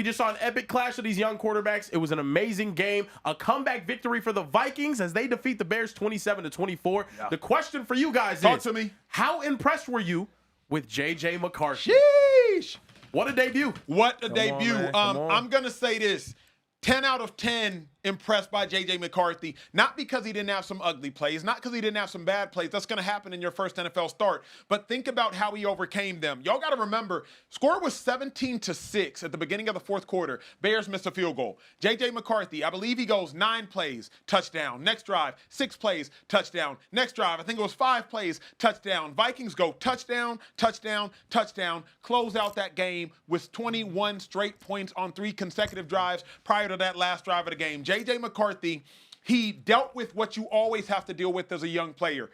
We just saw an epic clash of these young quarterbacks. It was an amazing game. A comeback victory for the Vikings as they defeat the Bears 27-24. Yeah. The question for you guys Talk to me. How impressed were you with J.J. McCarthy? Sheesh. What a debut. What a debut. I'm going to say this. 10 out of 10 impressed by J.J. McCarthy. Not because he didn't have some ugly plays, not because he didn't have some bad plays. That's going to happen in your first NFL start. But think about how he overcame them. Y'all got to remember, score was 17-6 at the beginning of the fourth quarter. Bears missed a field goal. J.J. McCarthy, I believe he goes 9 plays, touchdown. Next drive, 6 plays, touchdown. Next drive, I think it was 5 plays, touchdown. Vikings go touchdown, touchdown, touchdown. Close out that game with 21 straight points on 3 consecutive drives prior to that last drive of the game. J.J. McCarthy, he dealt with what you always have to deal with as a young player.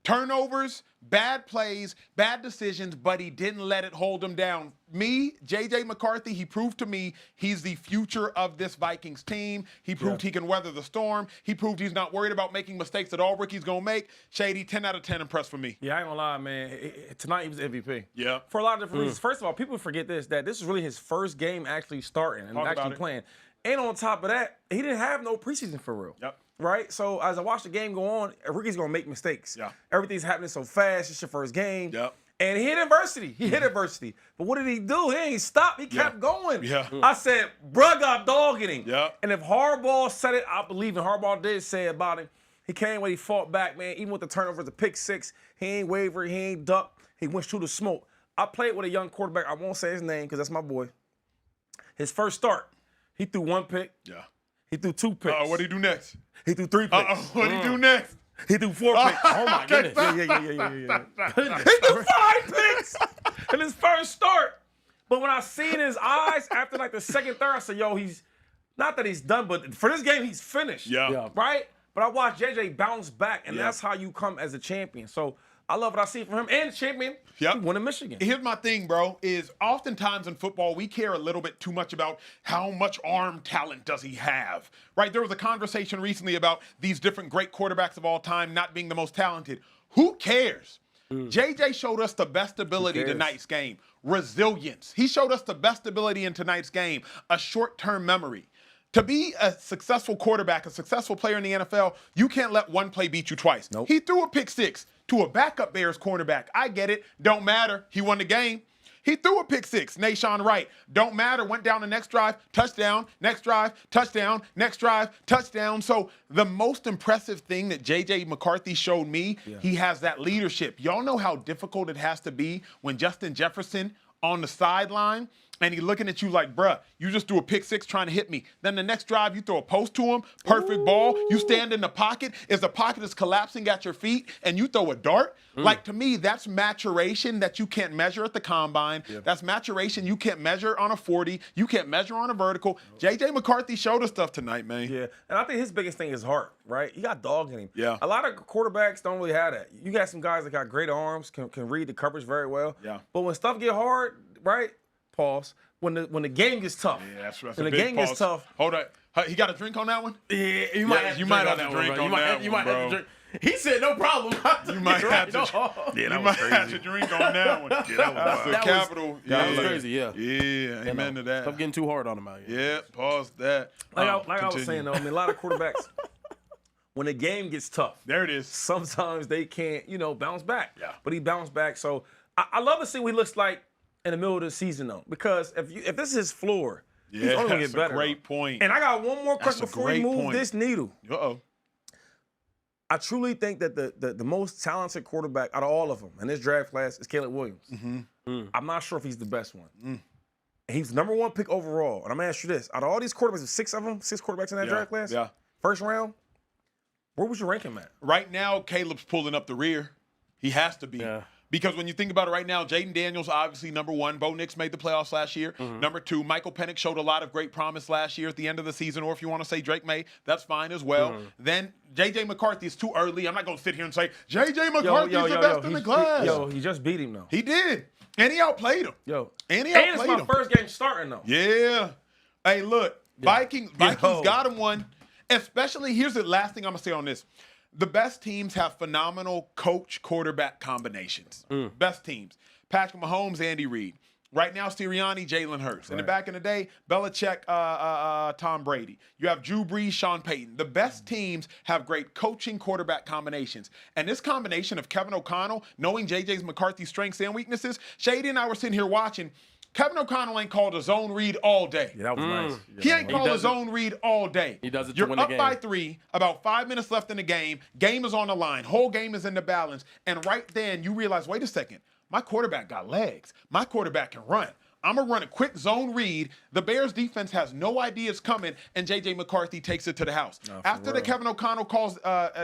Turnovers, bad plays, bad decisions, but he didn't let it hold him down. Me, J.J. McCarthy, he proved to me he's the future of this Vikings team. He proved he can weather the storm. He proved he's not worried about making mistakes that all rookies going to make. Shady, 10 out of 10 impressed for me. Yeah, I ain't gonna lie, man. Tonight he was MVP. Yeah. For a lot of different reasons. First of all, people forget that this is really his first game actually starting and actually playing. And on top of that, he didn't have no preseason for real. Yep. Right? So as I watch the game go on, a rookie's going to make mistakes. Yeah. Everything's happening so fast. It's your first game. Yep. And he hit adversity. He hit adversity. But what did he do? He ain't stopped. He kept going. Yeah. I said, bruh got dog in him. Yeah. And if Harbaugh said it, I believe in Harbaugh did say about him. He came when he fought back, man. Even with the turnover, the pick 6, he ain't wavered. He ain't ducked. He went through the smoke. I played with a young quarterback. I won't say his name because that's my boy. His first start, he threw 1 pick. Yeah. He threw 2 picks. What did he do next? He threw 3 picks. What did he do next? He threw 4 picks. Oh, my goodness. Yeah. He threw 5 picks in his first start. But when I seen his eyes after like the second, third, I said, yo, he's not that he's done, but for this game, he's finished. Yeah. Right? But I watched JJ bounce back, and that's how you come as a champion. So I love what I see from him. And the champion, he won in Michigan. Here's my thing, bro, is oftentimes in football, we care a little bit too much about how much arm talent does he have, right? There was a conversation recently about these different great quarterbacks of all time not being the most talented. Who cares? JJ showed us the best ability tonight's game. Resilience. He showed us the best ability in tonight's game. A short-term memory. To be a successful quarterback, a successful player in the NFL, you can't let one play beat you twice. Nope. He threw a pick 6 to a backup Bears cornerback. I get it. Don't matter. He won the game. He threw a pick 6, Nashawn Wright. Don't matter. Went down the next drive, touchdown, next drive, touchdown, next drive, touchdown. So the most impressive thing that J.J. McCarthy showed me, he has that leadership. Y'all know how difficult it has to be when Justin Jefferson on the sideline and he's looking at you like, bruh, you just threw a pick 6 trying to hit me. Then the next drive, you throw a post to him, perfect ball. You stand in the pocket as the pocket is collapsing at your feet, and you throw a dart. Like, to me, that's maturation that you can't measure at the combine. That's maturation you can't measure on a 40. You can't measure on a vertical. J.J. McCarthy showed us stuff tonight, man. Yeah, and I think his biggest thing is heart, right? He got dog in him. Yeah. A lot of quarterbacks don't really have that. You got some guys that got great arms, can read the coverage very well. Yeah. But when stuff get hard, right? Pause. When the game gets tough. Yeah, that's when the game gets tough. Hold on. He got a drink on that one? Yeah, you might have to drink on that one. He said no problem. You might have to drink on that one. That was crazy, yeah. Yeah, amen to that. Stop getting too hard on him out here. Yeah, pause that. Like I was saying, though, I mean, a lot of quarterbacks, when the game gets tough, there it is. Sometimes they can't, bounce back. Yeah. But he bounced back. So I love to see what he looks like in the middle of the season, though, because if this is his floor, he's only gonna get better. That's a great point. And I got one more question before we move this needle. Uh-oh. I truly think that the most talented quarterback out of all of them in this draft class is Caleb Williams. I'm not sure if he's the best one. And he's number 1 pick overall. And I'm gonna ask you this: out of all these quarterbacks, 6 of them, 6 quarterbacks in that draft class, first round, where would you rank him at? Right now, Caleb's pulling up the rear. He has to be. Yeah. Because when you think about it right now, Jaden Daniels, obviously number 1. Bo Nix made the playoffs last year. Number 2, Michael Penix showed a lot of great promise last year at the end of the season, or if you want to say Drake May, that's fine as well. Then J.J. McCarthy is too early. I'm not going to sit here and say, J.J. McCarthy's the best in the class. He just beat him, though. He did. And he outplayed him. And it's my first game starting, though. Yeah. Hey, look, Vikings got him one. Especially, here's the last thing I'm going to say on this. The best teams have phenomenal coach-quarterback combinations. Best teams. Patrick Mahomes, Andy Reid. Right now, Sirianni, Jalen Hurts. And back in the day, Belichick, Tom Brady. You have Drew Brees, Sean Payton. The best teams have great coaching quarterback combinations. And this combination of Kevin O'Connell, knowing J.J. McCarthy's strengths and weaknesses, Shady and I were sitting here watching. Kevin O'Connell ain't called a zone read all day. Yeah, that was nice. He ain't called a zone read all day. He does it to You're win the up game. by 3, about 5 minutes left in the game. Game is on the line. Whole game is in the balance. And right then, you realize, wait a second. My quarterback got legs. My quarterback can run. I'm going to run a quick zone read. The Bears defense has no idea it's coming, and J.J. McCarthy takes it to the house. After the Kevin O'Connell calls,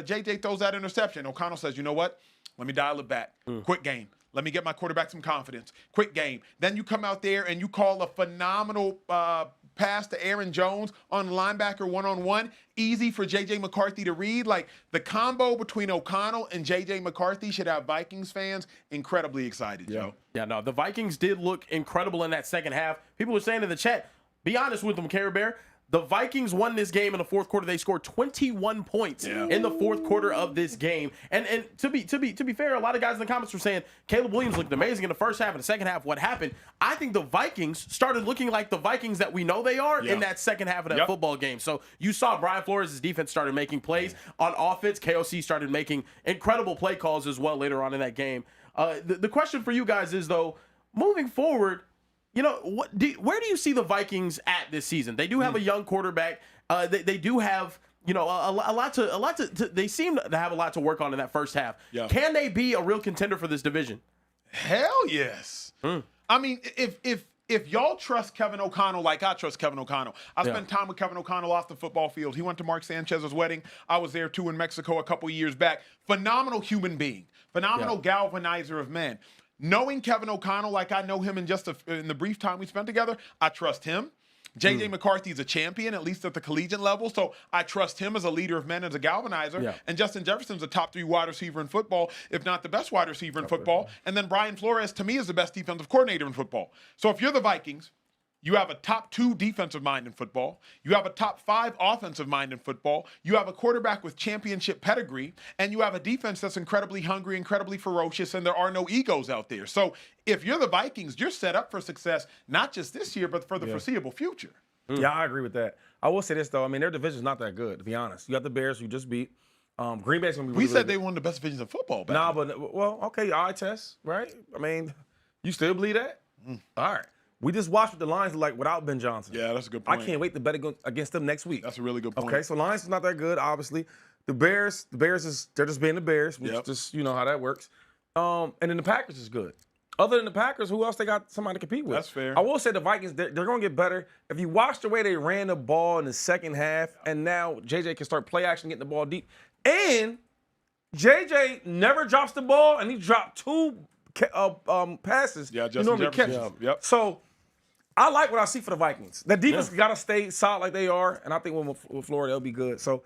J.J. throws that interception, O'Connell says, you know what? Let me dial it back. Quick game. Let me get my quarterback some confidence. Quick game. Then you come out there and you call a phenomenal pass to Aaron Jones on linebacker one-on-one. Easy for J.J. McCarthy to read. Like, the combo between O'Connell and J.J. McCarthy should have Vikings fans incredibly excited, Joe. Yeah, no, the Vikings did look incredible in that second half. People were saying in the chat, be honest with them, Care Bear. The Vikings won this game in the fourth quarter. They scored 21 points in the fourth quarter of this game. And to be fair, a lot of guys in the comments were saying Caleb Williams looked amazing in the first half and the second half. What happened? I think the Vikings started looking like the Vikings that we know they are in that second half of that football game. So you saw Brian Flores' defense started making plays on offense. KOC started making incredible play calls as well later on in that game. The question for you guys is, though, moving forward, you know, where do you see the Vikings at this season? They do have a young quarterback. They do have, you know, a lot to. They seem to have a lot to work on in that first half. Yeah. Can they be a real contender for this division? Hell yes. I mean, if y'all trust Kevin O'Connell like I trust Kevin O'Connell, I spent time with Kevin O'Connell off the football field. He went to Mark Sanchez's wedding. I was there too in Mexico a couple years back. Phenomenal human being. Phenomenal galvanizer of men. Knowing Kevin O'Connell like I know him in the brief time we spent together, I trust him. J.J. McCarthy is a champion, at least at the collegiate level, so I trust him as a leader of men, as a galvanizer. Yeah. And Justin Jefferson's a top 3 wide receiver in football, if not the best wide receiver in football. And then Brian Flores, to me, is the best defensive coordinator in football. So if you're the Vikings, you have a top 2 defensive mind in football. You have a top 5 offensive mind in football. You have a quarterback with championship pedigree. And you have a defense that's incredibly hungry, incredibly ferocious, and there are no egos out there. So if you're the Vikings, you're set up for success, not just this year, but for the foreseeable future. Yeah, I agree with that. I will say this, though. I mean, their division's not that good, to be honest. You got the Bears, who you just beat. Green Bay's going to be really, We said really they won the best divisions in football. well, okay, eye test, right? I mean, you still believe that? All right. We just watched what the Lions are like without Ben Johnson. Yeah, that's a good point. I can't wait to bet against them next week. That's a really good point. Okay, so Lions is not that good, obviously. The Bears they're just being the Bears, which just, you know how that works. And then the Packers is good. Other than the Packers, who else they got somebody to compete with? That's fair. I will say the Vikings, they're going to get better. If you watch the way they ran the ball in the second half, and now JJ can start play action, getting the ball deep. And JJ never drops the ball, and he dropped 2 passes. Yeah, Justin Jefferson. Yep. So I like what I see for the Vikings. The defense got to stay solid like they are, and I think with Florida, they'll be good. So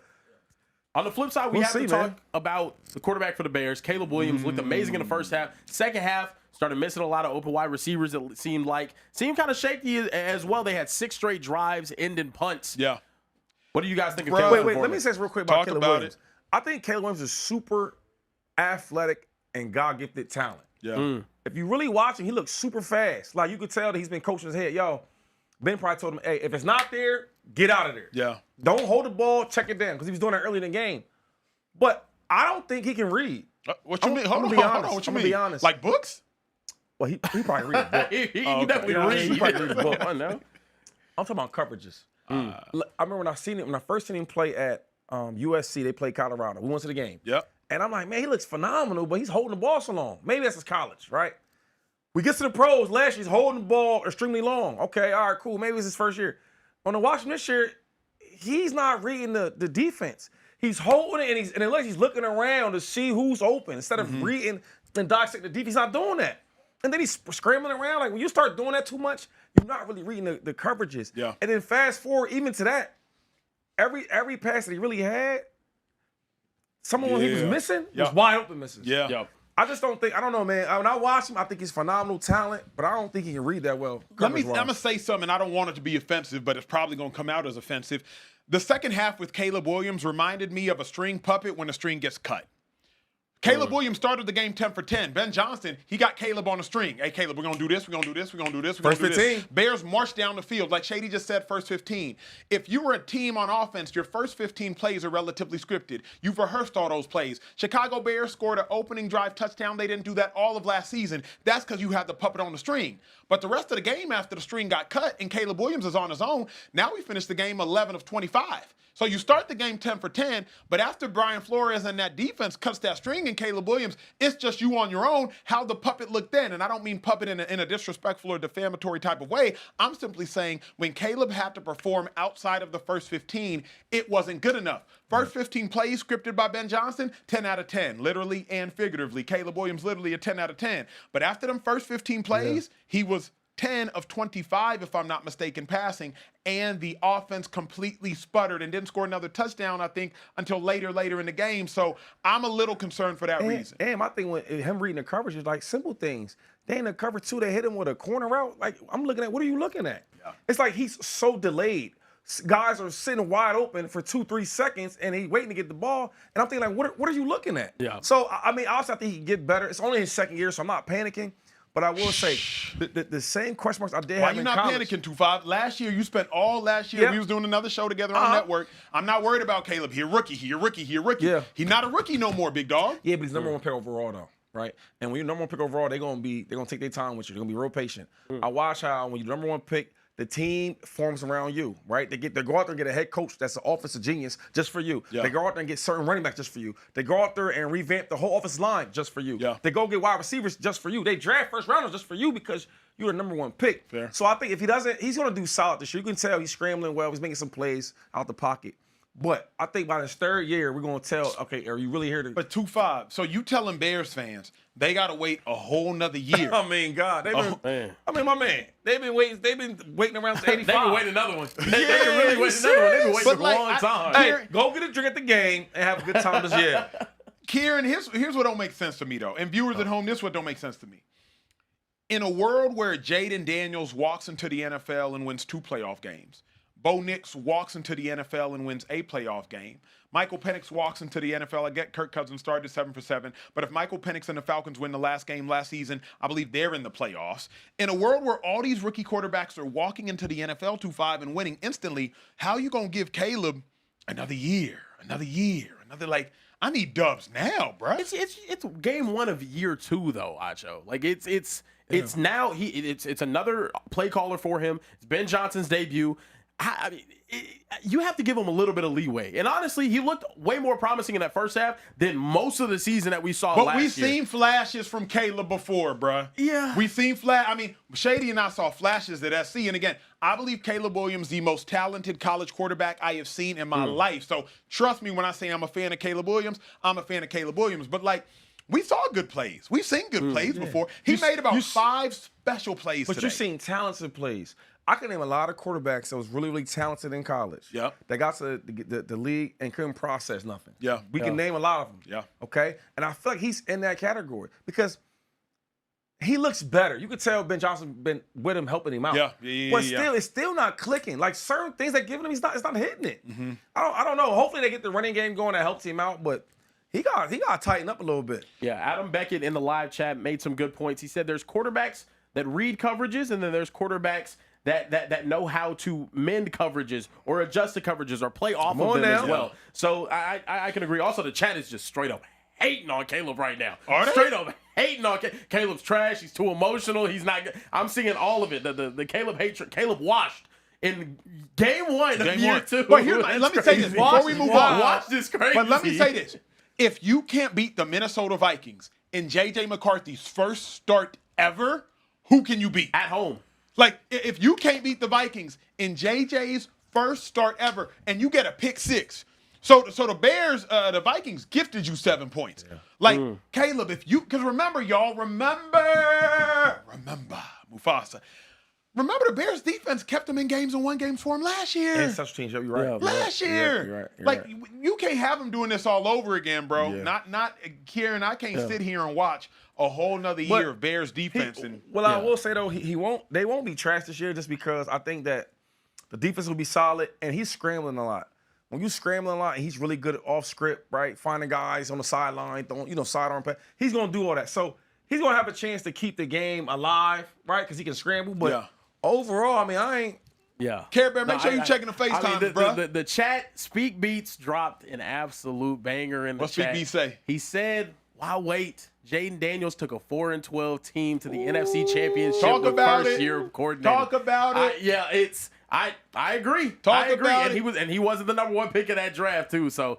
on the flip side, we have to talk about the quarterback for the Bears. Caleb Williams looked amazing in the first half. Second half, started missing a lot of open wide receivers that seemed kind of shaky as well. They had 6 straight drives, ending punts. Yeah. What do you guys think of Caleb? Wait, let me say this real quick about Caleb Williams. I think Caleb Williams is super athletic and God-gifted talent. Yeah. If you really watch him, he looks super fast. Like, you could tell that he's been coaching his head. Yo, Ben probably told him, hey, if it's not there, get out of there. Yeah. Don't hold the ball, check it down, because he was doing that early in the game. But I don't think he can read. What you mean? Hold on. What you mean? Be honest. Like books? Well, he probably read a book. he definitely read. He probably read a book. I know. I'm talking about coverages. I remember when I first seen him play at USC, they played Colorado. We went to the game. Yep. And I'm like, man, he looks phenomenal, but he's holding the ball so long. Maybe that's his college, right? We get to the pros last year, he's holding the ball extremely long. Okay, all right, cool. Maybe it's his first year. When I watch him this year, he's not reading the defense. He's holding it, and unless he's looking around to see who's open, instead of reading and dissecting the defense, he's not doing that. And then he's scrambling around. Like, when you start doing that too much, you're not really reading the coverages. Yeah. And then fast forward even to that, every pass that he really had, someone he was missing was wide open misses. Yeah. Yep. I just don't think, I don't know, man. When I watch him, I think he's phenomenal talent, but I don't think he can read that well. I'm going to say something. I don't want it to be offensive, but it's probably going to come out as offensive. The second half with Caleb Williams reminded me of a string puppet when a string gets cut. Caleb Williams started the game 10 for 10. Ben Johnson, he got Caleb on a string. Hey, Caleb, we're going to do this, we're going to do this, we're going to do this, we're going to do this. First 15. Bears marched down the field. Like Shady just said, first 15. If you were a team on offense, your first 15 plays are relatively scripted. You've rehearsed all those plays. Chicago Bears scored an opening drive touchdown. They didn't do that all of last season. That's because you had the puppet on the string. But the rest of the game after the string got cut and Caleb Williams is on his own, now we finished the game 11 of 25. So you start the game 10 for 10, but after Brian Flores and that defense cuts that string and Caleb Williams, it's just you on your own, how the puppet looked then. And I don't mean puppet in a disrespectful or defamatory type of way. I'm simply saying when Caleb had to perform outside of the first 15, it wasn't good enough. First 15 plays scripted by Ben Johnson, 10 out of 10, literally and figuratively. Caleb Williams literally a 10 out of 10. But after them first 15 plays, he was 10 of 25, if I'm not mistaken, passing, and the offense completely sputtered and didn't score another touchdown, I think, until later in the game. So I'm a little concerned for that reason. And my thing with him reading the coverage is like simple things. They in the cover 2, they hit him with a corner route. Like, I'm looking at, what are you looking at? Yeah. It's like he's so delayed. Guys are sitting wide open for 2-3 seconds, and he's waiting to get the ball. And I'm thinking, like, what are you looking at? Yeah. So, I mean, obviously, I think he can get better. It's only his second year, so I'm not panicking. But I will say, the same question marks I did have in college. Why you not panicking, 2-5? Last year, you spent all last year, we was doing another show together on the network. I'm not worried about Caleb. He a rookie. Yeah. He's not a rookie no more, big dog. Yeah, but he's number 1 pick overall, though, right? And when you're number 1 pick overall, they're gonna take their time with you. They're gonna be real patient. I watch how when you're number 1 pick, the team forms around you, right? They go out there and get a head coach that's an offensive genius just for you. Yeah. They go out there and get certain running backs just for you. They go out there and revamp the whole offensive line just for you. Yeah. They go get wide receivers just for you. They draft first rounders just for you because you're the number 1 pick. Fair. So I think if he doesn't, he's going to do solid this year. You can tell he's scrambling well. He's making some plays out the pocket. But I think by his 3rd year, we're going to tell, okay, are you really here to... But 2-5, so you telling Bears fans they got to wait a whole nother year. I mean, God. My man. They've been waiting around to 85. They can wait another one. They can really wait another one. They've been waiting for a long time. Hey, go get a drink at the game and have a good time this year. Kieran, here's what don't make sense to me, though. And viewers at home, this is what don't make sense to me. In a world where Jaden Daniels walks into the NFL and wins 2 playoff games, Bo Nix walks into the NFL and wins a playoff game. Michael Penix walks into the NFL. I get Kirk Cousins started 7 for 7. But if Michael Penix and the Falcons win the last game last season, I believe they're in the playoffs. In a world where all these rookie quarterbacks are walking into the NFL 2-5 and winning instantly, how are you going to give Caleb another year, like, I need dubs now, bro. It's game 1 of year 2, though, Acho. Like, it's now, it's another play caller for him. It's Ben Johnson's debut. I mean, you have to give him a little bit of leeway. And honestly, he looked way more promising in that first half than most of the season that we saw last year. But we've seen flashes from Caleb before, bruh. Yeah. We've seen Shady and I saw flashes at SC. And again, I believe Caleb Williams, the most talented college quarterback I have seen in my life. So trust me when I say I'm a fan of Caleb Williams, I'm a fan of Caleb Williams. But like, we saw good plays. We've seen good plays before. He made about 5 special plays today. But you've seen talented plays. I can name a lot of quarterbacks that was really, really talented in college. Yeah. That got to the league and couldn't process nothing. Yeah. We can name a lot of them. Yeah. Okay? And I feel like he's in that category because he looks better. You could tell Ben Johnson been with him, helping him out. But still, it's still not clicking. Like certain things they're giving him, it's not hitting it. Mm-hmm. I don't know. Hopefully they get the running game going that helps him out, but he got to tighten up a little bit. Yeah, Adam Beckett in the live chat made some good points. He said there's quarterbacks that read coverages, and then there's quarterbacks that know how to mend coverages or adjust the coverages or play off of them as well. So I can agree. Also, the chat is just straight up hating on Caleb right now. Straight up hating on Caleb's trash. He's too emotional. He's not good. I'm seeing all of it. The Caleb hatred. Caleb washed in game 1 of year 2. But here, let me say this before we move on. Watch this crazy. But let me say this. If you can't beat the Minnesota Vikings in J.J. McCarthy's first start ever, who can you beat? At home. Like, if you can't beat the Vikings in JJ's first start ever and you get a pick 6, so the Bears, the Vikings gifted you 7 points. Yeah. Like, Caleb, because remember, y'all, remember, Mufasa. Remember the Bears defense kept them in games and won games for him last year. And such teams, you're right. Last year. You're right. You can't have them doing this all over again, bro. Yeah. Not Kieran, I can't sit here and watch a whole nother year of Bears defense. I will say, though, they won't be trash this year just because I think that the defense will be solid, and he's scrambling a lot. when you scrambling a lot, and he's really good at off script, right? Finding guys on the sideline, throwing, sidearm pass. He's gonna do all that. So he's gonna have a chance to keep the game alive, right? Because he can scramble. But overall, I mean, I ain't. Yeah. Care Bear, make sure you're checking the FaceTime, bro. The chat, Speak Beats dropped an absolute banger in the chat. What Speak Beats say? He said, "Why wait? Jaden Daniels took a 4-12 team to the NFC Championship with first year coordinator." Talk about it. I agree. I agree. About and he wasn't the number one pick of that draft too. So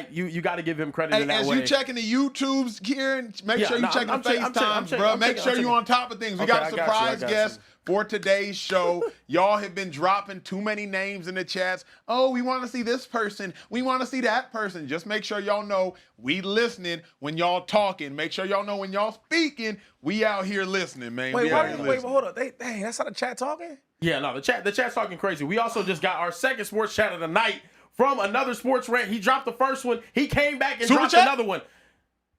you got to give him credit in that way. As you checking the YouTubes here, make sure you checking the FaceTime, bro. Make sure you're on top of things. We got a surprise guest for today's show. Y'all have been dropping too many names in the chats. Oh, we want to see this person. We want to see that person. Just make sure y'all know we listening when y'all talking. Make sure y'all know when y'all speaking, we out here listening, man. Wait, hold up. Dang, that's how the chat talking? Yeah, no, the chat's talking crazy. We also just got our second sports chat of the night from another sports rant. He dropped the first one. He came back and dropped another one.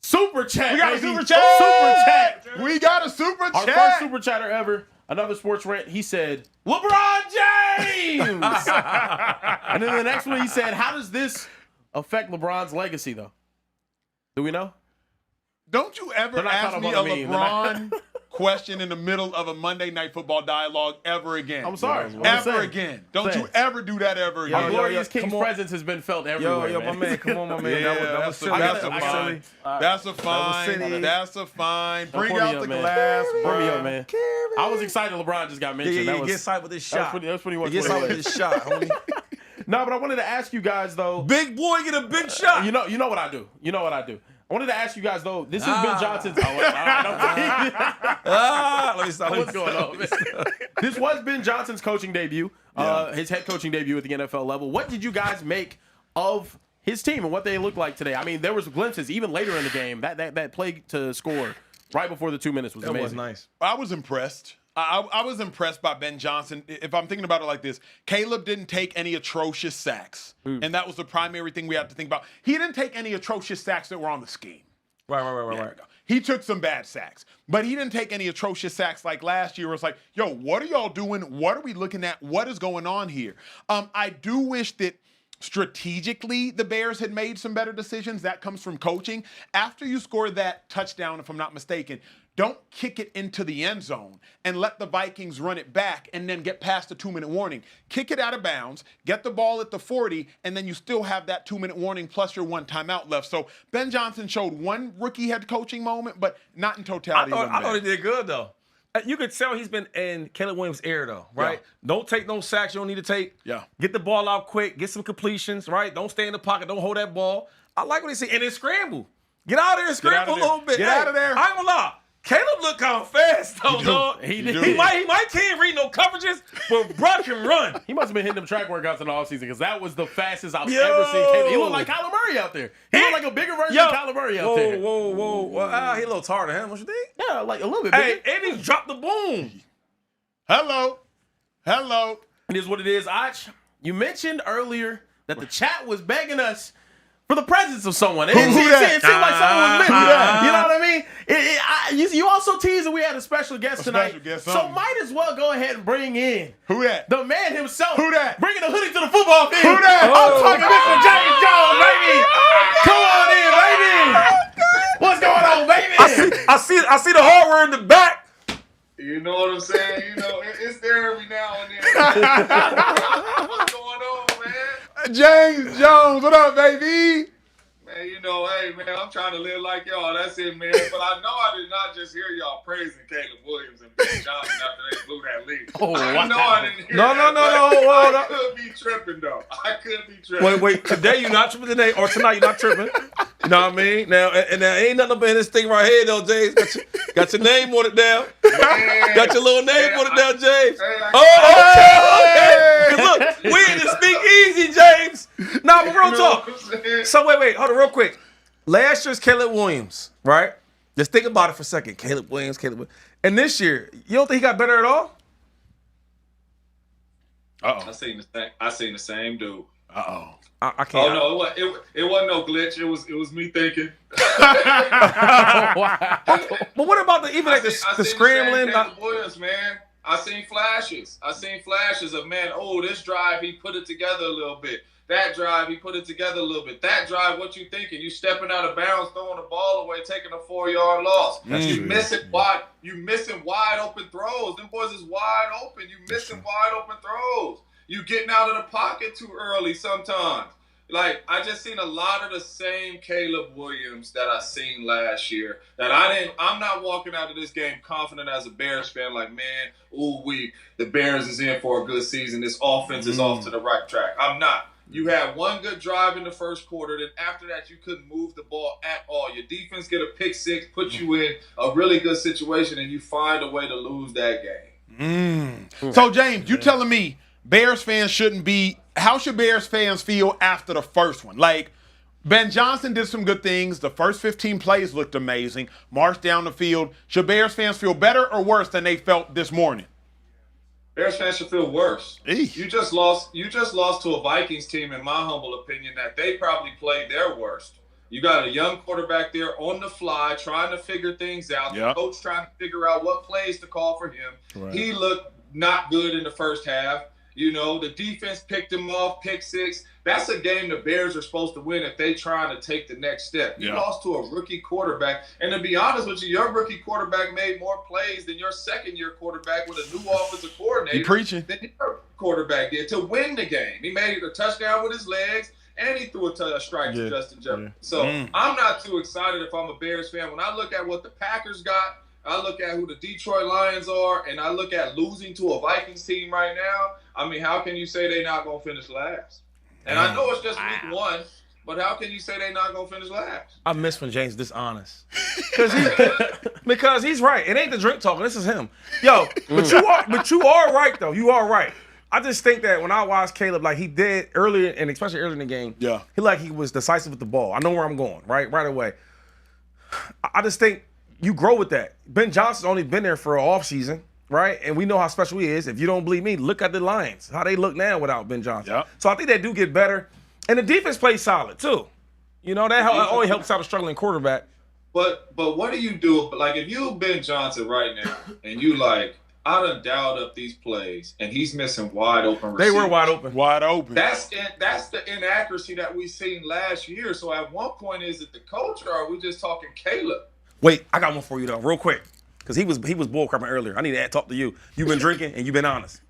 Super chat. We got baby. a super chat. Super chat. We got a super chat. Our first super chatter ever. Another sports rant. He said, LeBron James. And then the next one he said, how does this affect LeBron's legacy, though? Do we know? Don't you ever ask me a LeBron question in the middle of a Monday Night Football dialogue ever again. I'm sorry. Ever again. Don't you ever do that ever again. Our glorious King's presence has been felt everywhere. Yo, my man, come on, my man. That was silly. That's a fine. That's a fine. Bring out the glass. Bring me up, man. I was excited LeBron just got mentioned. Yeah, get excited with this shot. That's what he wants. Get excited with this shot, homie. No, but I wanted to ask you guys, though. Big boy get a big shot. You know what I do. I wanted to ask you guys, though. This has been Johnson's. Let me stop. What's going on, man? This was Ben Johnson's coaching debut, his head coaching debut at the NFL level. What did you guys make of his team and what they looked like today? I mean, there was glimpses even later in the game. That play to score right before the 2 minutes was amazing. That was nice. I was impressed. I was impressed by Ben Johnson. If I'm thinking about it like this, Caleb didn't take any atrocious sacks. And that was the primary thing we had to think about. He didn't take any atrocious sacks that were on the scheme. Right. He took some bad sacks, but he didn't take any atrocious sacks like last year where it's like, yo, what are y'all doing? What are we looking at? What is going on here? I do wish that strategically the Bears had made some better decisions. That comes from coaching. After you score that touchdown, if I'm not mistaken, don't kick it into the end zone and let the Vikings run it back and then get past the 2-minute warning. Kick it out of bounds, get the ball at the 40, and then you still have that 2-minute warning plus your one timeout left. So Ben Johnson showed one rookie head coaching moment, but not in totality. I thought he did good, though. You could tell he's been in Caleb Williams' ear, though, right? Yeah. Don't take no sacks you don't need to take. Yeah. Get the ball out quick. Get some completions, right? Don't stay in the pocket. Don't hold that ball. I like what he said. And then scramble. Get out of there and scramble a little bit. Get out of there. I ain't gonna lie. Caleb looked kind of fast, though, dog. He might can't read no coverages, but bro can run. He must have been hitting them track workouts in the offseason because that was the fastest I've ever seen Caleb. He looked like Kyler Murray out there. He looked like a bigger version of Kyler Murray out there. Whoa. He a little taller than him, don't you think? Yeah, like a little bit bigger. Hey, and he dropped the boom. Hello. It is what it is. Ach, you mentioned earlier that the chat was begging us for the presence of someone. It seemed like someone was missing. You know what I mean? You also teased that we had a special guest tonight. So might as well go ahead and bring in who that? The man himself. Who that? Bringing the hoodie to the football field. Who that? I'm talking Mr. James Jones, baby. Come on in, baby. What's going on, baby? I see the hardware in the back. You know what I'm saying? You know, it's there every now and then. What's going on, man? James Jones, what up, baby? Man, you know, hey, man, I'm trying to live like y'all. That's it, man. But I know I did not just hear y'all praising Caleb Williams and Ben Johnson after they blew that lead. I know I didn't hear that. No. I could be tripping, though. I could be tripping. Wait. Today you're not tripping today, or tonight you're not tripping. You know what I mean? Now, and there ain't nothing up in this thing right here, though, James. Got your name on it down. Man, got your little name on it down, James. Hey, okay. Look, we in the Speakeasy, James. Nah, but real talk. So wait, hold on real quick. Last year's Caleb Williams, right? Just think about it for a second. Caleb Williams. And this year, you don't think he got better at all? I seen the same dude. I can't. Oh no, it wasn't no glitch. It was me thinking. But what about the scrambling? Caleb Williams, man. I seen flashes. Of, man, oh, this drive, he put it together a little bit. That drive, he put it together a little bit. That drive, what you thinking? You stepping out of bounds, throwing the ball away, taking a 4-yard loss. You missing wide open throws. Them boys is wide open. You missing wide open throws. You getting out of the pocket too early sometimes. Like, I just seen a lot of the same Caleb Williams that I seen last year. I'm not walking out of this game confident as a Bears fan, like, man, the Bears is in for a good season. This offense is off to the right track. I'm not. You had one good drive in the first quarter. Then after that, you couldn't move the ball at all. Your defense get a pick six, put you in a really good situation, and you find a way to lose that game. So, James, you telling me Bears fans shouldn't be – how should Bears fans feel after the first one? Like, Ben Johnson did some good things. The first 15 plays looked amazing. Marched down the field. Should Bears fans feel better or worse than they felt this morning? Bears fans should feel worse. Eesh. You just lost to a Vikings team, in my humble opinion, that they probably played their worst. You got a young quarterback there on the fly trying to figure things out. Yep. The coach trying to figure out what plays to call for him. Right. He looked not good in the first half. You know, the defense picked him off, pick six. That's a game the Bears are supposed to win if they trying to take the next step. You lost to a rookie quarterback. And to be honest with you, your rookie quarterback made more plays than your second-year quarterback with a new offensive coordinator. You preaching. Than your quarterback did to win the game. He made a touchdown with his legs, and he threw a strike to Justin Jefferson. So I'm not too excited if I'm a Bears fan. When I look at what the Packers got, I look at who the Detroit Lions are, and I look at losing to a Vikings team right now. I mean, how can you say they're not going to finish last? And I know it's just week one, but how can you say they're not going to finish last? I miss when James dishonest. Because he's right. It ain't the drink talking. This is him. Yo, but you are right, though. You are right. I just think that when I watched Caleb, like he did earlier, and especially earlier in the game, he was decisive with the ball. I know where I'm going, right away. I just think you grow with that. Ben Johnson's only been there for an offseason, right? And we know how special he is. If you don't believe me, look at the Lions, how they look now without Ben Johnson. Yep. So I think they do get better. And the defense plays solid, too. You know, that only helps out a struggling quarterback. But what do you do? Like, if you Ben Johnson right now, and you like, I done dialed up these plays, and he's missing wide open receivers. They were wide open. Wide open. That's the inaccuracy that we seen last year. So at one point, is it the coach, or are we just talking Caleb? Wait, I got one for you, though, real quick. Because he was bullcrapping earlier. I need to talk to you. You've been drinking, and you've been honest.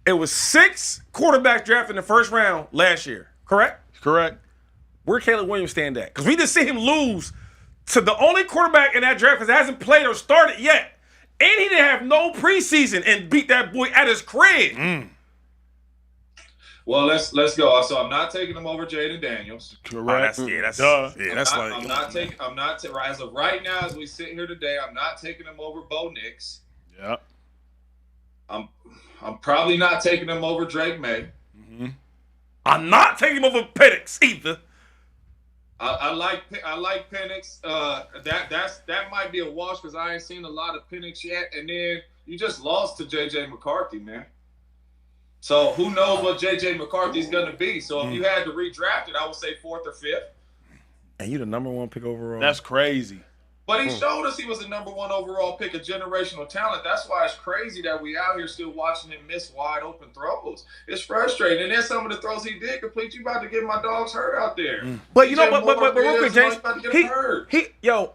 It was 6 quarterbacks drafted in the first round last year, correct? Correct. Where Caleb Williams stand at? Because we just see him lose to the only quarterback in that draft that hasn't played or started yet. And he didn't have no preseason and beat that boy at his crib. Well, let's go. So I'm not taking him over Jaden Daniels. Correct. As of right now, as we sit here today, I'm not taking him over Bo Nix. Yeah. I'm probably not taking him over Drake May. I'm not taking him over Penix either. I like Penix. That might be a wash because I ain't seen a lot of Penix yet. And then you just lost to J.J. McCarthy, man. So who knows what J.J. McCarthy's going to be. So if you had to redraft it, I would say 4th or 5th. And you the number 1 pick overall. That's crazy. But he showed us he was the number 1 overall pick, a generational talent. That's why it's crazy that we out here still watching him miss wide open throws. It's frustrating. And then some of the throws he did complete, you about to get my dogs hurt out there. But you know, but real quick, James,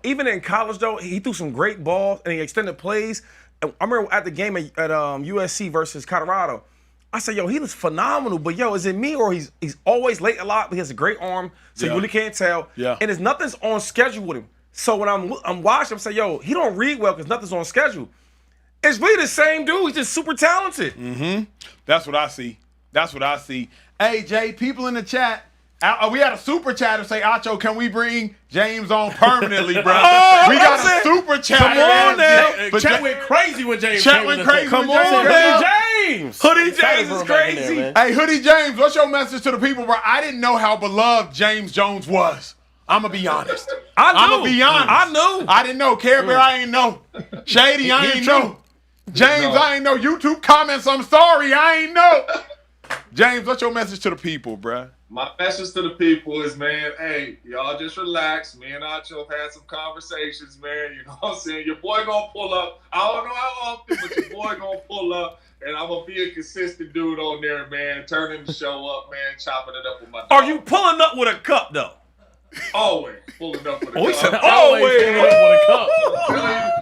even in college though, he threw some great balls and he extended plays. I remember at the game at USC versus Colorado, I said, yo, he looks phenomenal. But yo, is it me or he's always late a lot? But he has a great arm, so you really can't tell. Yeah. And there's nothing's on schedule with him. So when I'm watching, I'm saying, yo, he don't read well because nothing's on schedule. It's really the same dude. He's just super talented. That's what I see. Hey, Jay, people in the chat, we had a super chatter say, Acho, can we bring James on permanently, bro? We got a super chat. Come on now. But Chat went crazy when James Chat went crazy. Come on now. James. Hoodie James is crazy. Hey, Hoodie James, what's your message to the people, bro? I didn't know how beloved James Jones was. I'm going to be honest. I'm going to be honest. I knew. I didn't know. Care Bear, I ain't know. Shady, I ain't know. James, I ain't know. YouTube comments, I'm sorry, I ain't know. James, what's your message to the people, bruh? My message to the people is, man, hey, y'all just relax. Me and Acho have had some conversations, man. You know what I'm saying? Your boy gonna pull up. I don't know how often, but your boy gonna pull up, and I'm gonna be a consistent dude on there, man. Turning the show up, man. Chopping it up with my dog. Are you pulling up with a cup, though? Always pulling up with a cup. Always pulling up with a cup.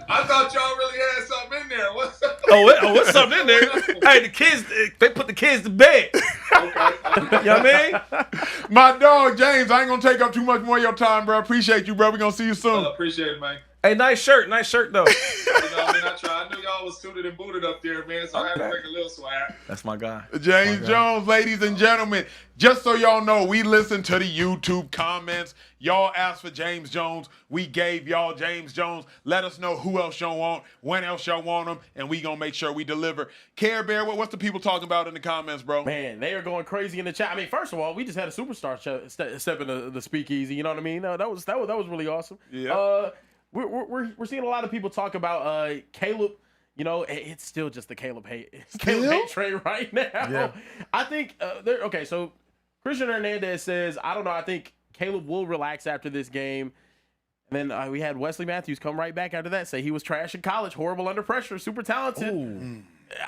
I thought y'all really had something in there. What's up? What's something in there? Hey, the kids, they put the kids to bed. Okay. You know what I mean? My dog, James, I ain't going to take up too much more of your time, bro. Appreciate you, bro. We're going to see you soon. Appreciate it, man. Hey, nice shirt though. You know what I mean? I knew y'all was suited and booted up there, man, so I had to make a little swag. That's my guy. James Jones, ladies and gentlemen. Just so y'all know, we listen to the YouTube comments. Y'all asked for James Jones. We gave y'all James Jones. Let us know who else y'all want, when else y'all want them, and we going to make sure we deliver. Care Bear, what's the people talking about in the comments, bro? Man, they are going crazy in the chat. I mean, first of all, we just had a superstar step into the speakeasy. You know what I mean? That was really awesome. Yeah. We're seeing a lot of people talk about Caleb. You know, it's still just the Caleb hate. It's Caleb hate train right now. Yeah. I think okay. So Christian Hernandez says, I don't know. I think Caleb will relax after this game. And then we had Wesley Matthews come right back after that, say he was trash in college, horrible under pressure, super talented.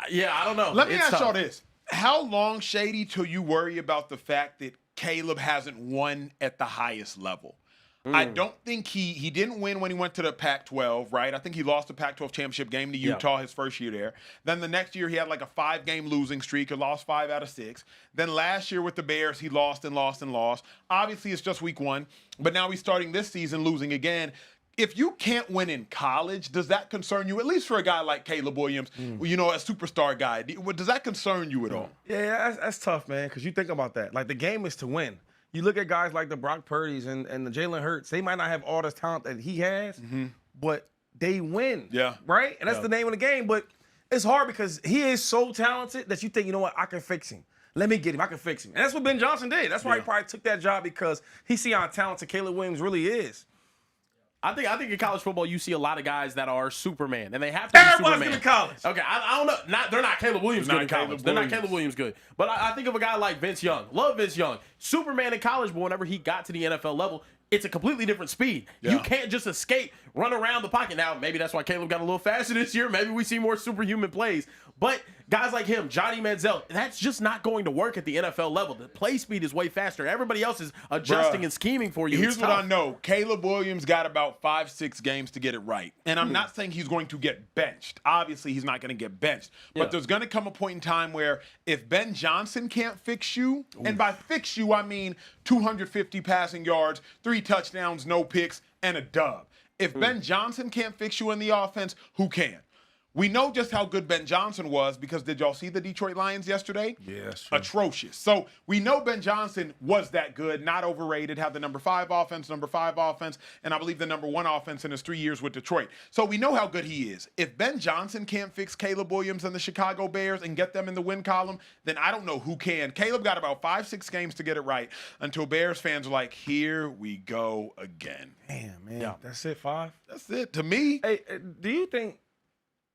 Yeah, I don't know. Let me ask y'all this. How long, Shady, till you worry about the fact that Caleb hasn't won at the highest level? I don't think he didn't win when he went to the Pac-12, right? I think he lost the Pac-12 championship game to Utah his first year there. Then the next year he had like a 5-game losing streak. He lost 5 out of 6. Then last year with the Bears, he lost and lost and lost. Obviously, it's just week 1, but now he's starting this season losing again. If you can't win in college, does that concern you? At least for a guy like Caleb Williams, you know, a superstar guy. Does that concern you at all? Yeah, that's tough, man, because you think about that. Like, the game is to win. You look at guys like the Brock Purdy's and the Jalen Hurts. They might not have all the talent that he has, but they win. Yeah. Right? And that's the name of the game. But it's hard because he is so talented that you think, you know what, I can fix him. Let me get him. I can fix him. And that's what Ben Johnson did. That's why he probably took that job, because he see how talented Caleb Williams really is. I think in college football you see a lot of guys that are Superman, and they have to be Superman. Everyone's in college. Okay, I don't know. They're not Caleb Williams good in college. They're not Caleb Williams good. But I think of a guy like Vince Young. Love Vince Young. Superman in college, but whenever he got to the NFL level, it's a completely different speed. Yeah. You can't just escape, run around the pocket. Now, maybe that's why Caleb got a little faster this year. Maybe we see more superhuman plays. But guys like him, Johnny Manziel, that's just not going to work at the NFL level. The play speed is way faster. Everybody else is adjusting and scheming for you. Here's what I know. Caleb Williams got about 5-6 games to get it right. And I'm not saying he's going to get benched. Obviously, he's not going to get benched. But there's going to come a point in time where if Ben Johnson can't fix you, and by fix you, I mean 250 passing yards, 3 touchdowns, no picks, and a dub. If Ben Johnson can't fix you in the offense, who can? We know just how good Ben Johnson was because did y'all see the Detroit Lions yesterday? Yes. Atrocious. So we know Ben Johnson was that good, not overrated, had the number 5 offense, and I believe the number 1 offense in his 3 years with Detroit. So we know how good he is. If Ben Johnson can't fix Caleb Williams and the Chicago Bears and get them in the win column, then I don't know who can. Caleb got about 5-6 games to get it right until Bears fans are like, here we go again. Damn, man. That's it, 5? That's it. To me. Hey, do you think,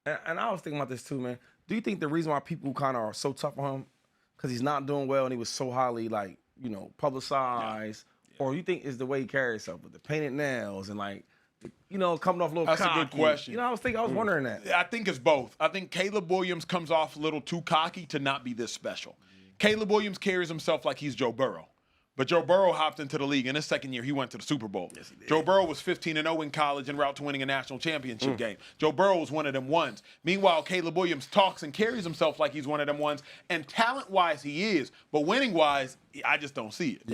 and I was thinking about this too, man. Do you think the reason why people kind of are so tough on him because he's not doing well and he was so highly, like, you know, publicized, or you think it's the way he carries himself with the painted nails and, like, you know, coming off a little That's cocky? a good question. You know, I was wondering that. I think it's both. I think Caleb Williams comes off a little too cocky to not be this special. Caleb Williams carries himself like he's Joe Burrow. But Joe Burrow hopped into the league. In his second year, he went to the Super Bowl. Yes, he did. Joe Burrow was 15-0 in college en route to winning a national championship game. Joe Burrow was one of them ones. Meanwhile, Caleb Williams talks and carries himself like he's one of them ones. And talent-wise, he is. But winning-wise, I just don't see it.